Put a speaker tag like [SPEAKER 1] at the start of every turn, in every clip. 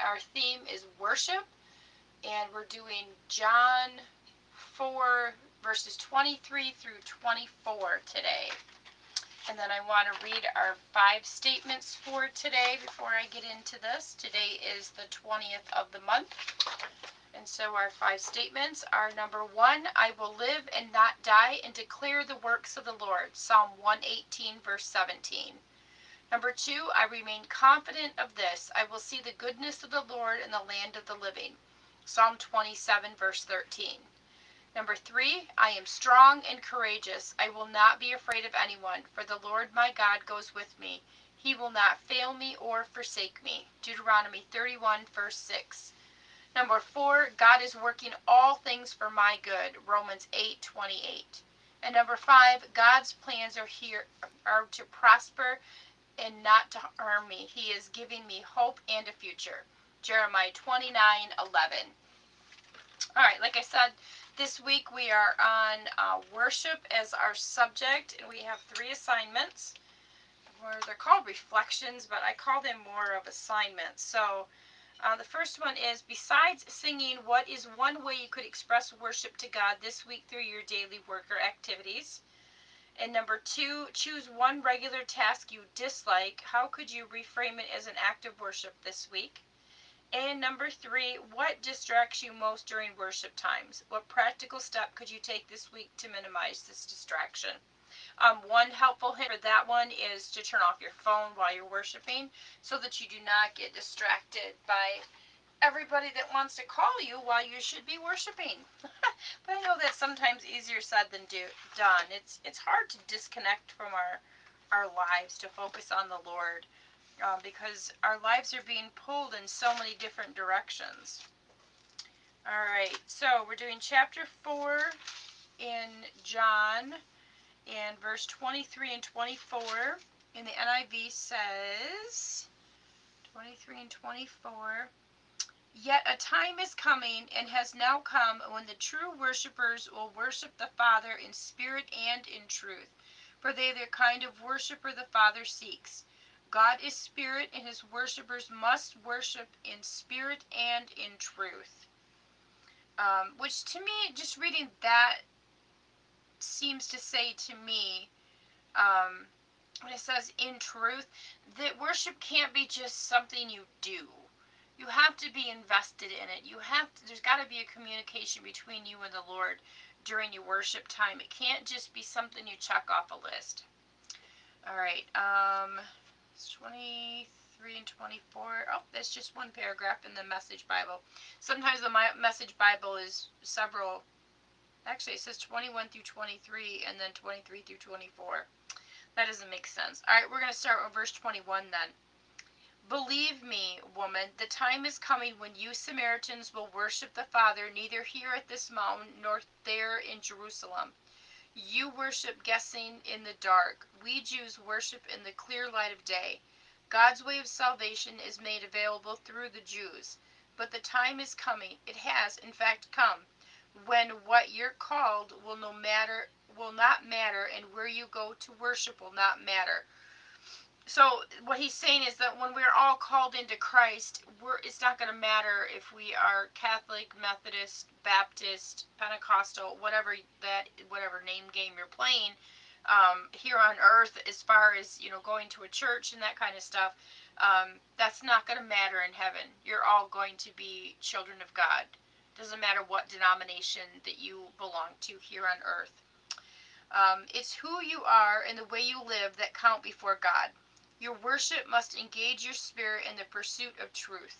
[SPEAKER 1] our theme is worship, and we're doing John 4, verses 23 through 24 today. And then I want to read our 5 statements for today before I get into this. Today is the 20th of the month. And so our 5 statements are: number 1, I will live and not die and declare the works of the Lord. Psalm 118, verse 17. Number 2, I remain confident of this. I will see the goodness of the Lord in the land of the living. Psalm 27, verse 13. Number 3, I am strong and courageous. I will not be afraid of anyone, for the Lord my God goes with me. He will not fail me or forsake me. Deuteronomy 31, verse 6. Number 4, God is working all things for my good. Romans 8:28. And number 5, God's plans are to prosper and not to harm me. He is giving me hope and a future. Jeremiah 29:11. All right, like I said, this week we are on worship as our subject, and we have 3 assignments. Where they're called reflections, but I call them more of assignments. So the first one is, besides singing, what is one way you could express worship to God this week through your daily work or activities? And number 2, choose one regular task you dislike. How could you reframe it as an act of worship this week? And number 3, what distracts you most during worship times? What practical step could you take this week to minimize this distraction? One helpful hint for that one is to turn off your phone while you're worshiping so that you do not get distracted by everybody that wants to call you while you should be worshiping. But I know that's sometimes easier said than done. It's hard to disconnect from our lives to focus on the Lord, because our lives are being pulled in so many different directions. All right, so we're doing chapter 4 in John, and verse 23 and 24 in the NIV says, 23 and 24, yet a time is coming and has now come when the true worshipers will worship the Father in spirit and in truth, for they are the kind of worshiper the Father seeks. God is spirit, and his worshipers must worship in spirit and in truth. Which to me, just reading that seems to say to me, when it says in truth, that worship can't be just something you do. You have to be invested in it. There's got to be a communication between you and the Lord during your worship time. It can't just be something you check off a list. All right, it's 23 and 24. Oh, that's just one paragraph in the Message Bible. Sometimes the Message Bible is several. Actually, it says 21 through 23 and then 23 through 24. That doesn't make sense. All right, we're going to start with verse 21 then. Believe me, woman, the time is coming when you Samaritans will worship the Father neither here at this mountain nor there in Jerusalem. You worship guessing in the dark. We Jews worship in the clear light of day. God's way of salvation is made available through the Jews. But the time is coming, it has in fact come, when what you're called will not matter, and where you go to worship will not matter. So what he's saying is that when we're all called into Christ, it's not going to matter if we are Catholic, Methodist, Baptist, Pentecostal, whatever name game you're playing here on earth, as far as going to a church and that kind of stuff. That's not going to matter in heaven. You're all going to be children of God. Doesn't matter what denomination that you belong to here on earth. It's who you are and the way you live that count before God. Your worship must engage your spirit in the pursuit of truth.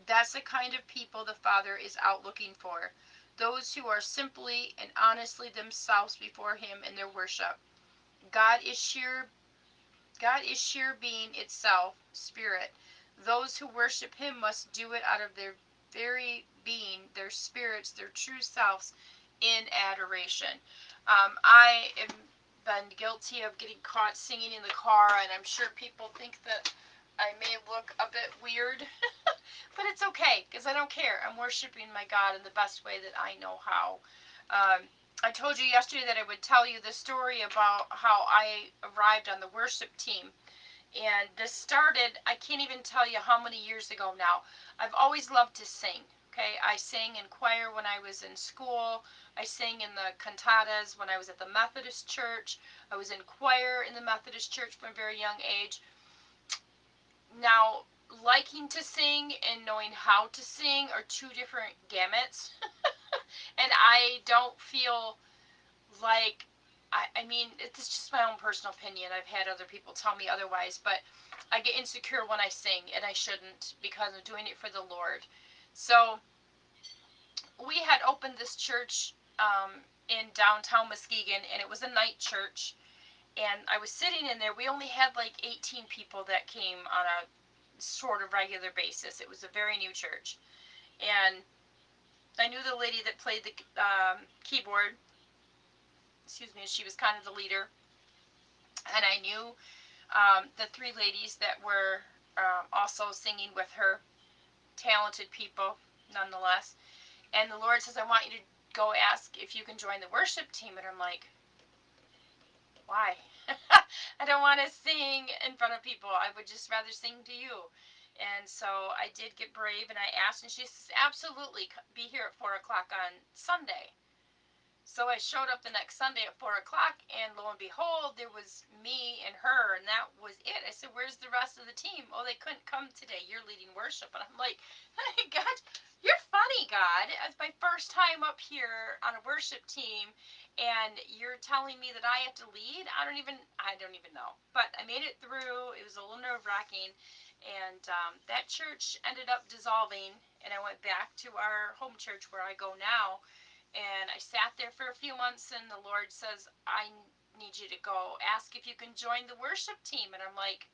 [SPEAKER 1] That's the kind of people the Father is out looking for. Those who are simply and honestly themselves before him in their worship. God is sheer being itself, spirit. Those who worship him must do it out of their very being, their spirits, their true selves, in adoration. I have been guilty of getting caught singing in the car, and I'm sure people think that I may look a bit weird, but it's okay, because I don't care. I'm worshiping my God in the best way that I know how. I told you yesterday that I would tell you the story about how I arrived on the worship team, And this started, I can't even tell you how many years ago now. I've always loved to sing. Okay, I sang in choir when I was in school. I sang in the cantatas when I was at the Methodist church. I was in choir in the Methodist church from a very young age. Now, liking to sing and knowing how to sing are two different gamuts. And I don't feel like, I mean, it's just my own personal opinion. I've had other people tell me otherwise, but I get insecure when I sing, and I shouldn't because I'm doing it for the Lord. So we had opened this church in downtown Muskegon, and it was a night church. And I was sitting in there. We only had like 18 people that came on a sort of regular basis. It was a very new church. And I knew the lady that played the keyboard. Excuse me, she was kind of the leader. And I knew the three ladies that were also singing with her, talented people nonetheless. And the Lord says, I want you to go ask if you can join the worship team. And I'm like, why? I don't want to sing in front of people. I would just rather sing to you. And so I did get brave and I asked, and she says, absolutely, be here at 4 o'clock on Sunday. So I showed up the next Sunday at 4 o'clock, and lo and behold, there was me and her, and that was it. I said, where's the rest of the team? Oh, they couldn't come today. You're leading worship. And I'm like, hey, God, you're funny, God. It's my first time up here on a worship team, and you're telling me that I have to lead? I don't even know. But I made it through. It was a little nerve-wracking, and that church ended up dissolving, and I went back to our home church where I go now. And I sat there for a few months, and the Lord says, I need you to go ask if you can join the worship team. And I'm like,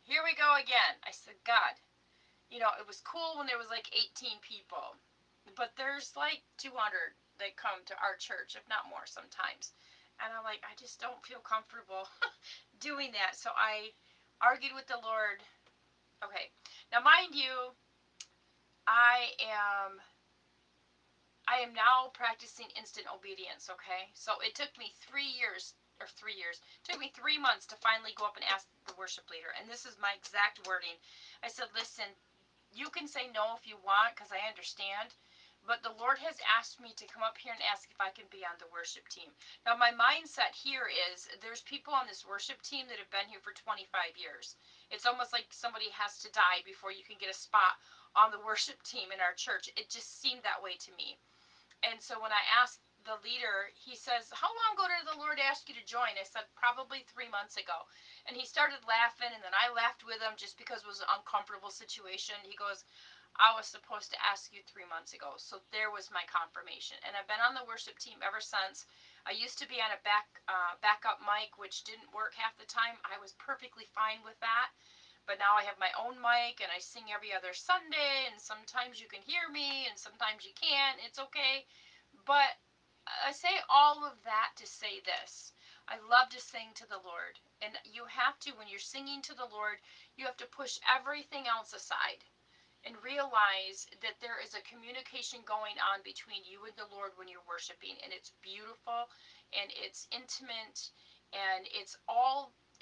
[SPEAKER 1] here we go again. I said, God, it was cool when there was like 18 people, but there's like 200 that come to our church, if not more sometimes. And I'm like, I just don't feel comfortable doing that. So I argued with the Lord. Okay, now mind you, I am I am now practicing instant obedience, okay? So it took me 3 years, it took me 3 months to finally go up and ask the worship leader. And this is my exact wording. I said, listen, you can say no if you want, because I understand. But the Lord has asked me to come up here and ask if I can be on the worship team. Now, my mindset here is there's people on this worship team that have been here for 25 years. It's almost like somebody has to die before you can get a spot on the worship team in our church. It just seemed that way to me. And so when I asked the leader, he says, how long ago did the Lord ask you to join? I said, probably 3 months ago. And he started laughing, and then I laughed with him just because it was an uncomfortable situation. He goes, I was supposed to ask you 3 months ago. So there was my confirmation. And I've been on the worship team ever since. I used to be on a backup mic, which didn't work half the time. I was perfectly fine with that. But now I have my own mic, and I sing every other Sunday, and sometimes you can hear me, and sometimes you can't. It's okay. But I say all of that to say this. I love to sing to the Lord. And you have to, when you're singing to the Lord, you have to push everything else aside and realize that there is a communication going on between you and the Lord when you're worshiping. And it's beautiful, and it's intimate, and it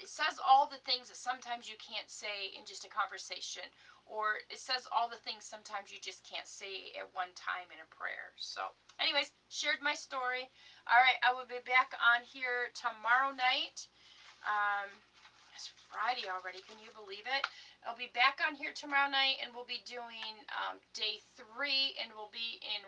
[SPEAKER 1] says all the things that sometimes you can't say in just a conversation, or it says all the things sometimes you just can't say at one time in a prayer. So anyways, shared my story. All right, I will be back on here tomorrow night. um, it's Friday already. Can you believe it? I'll be back on here tomorrow night, and we'll be doing day 3, and we'll be in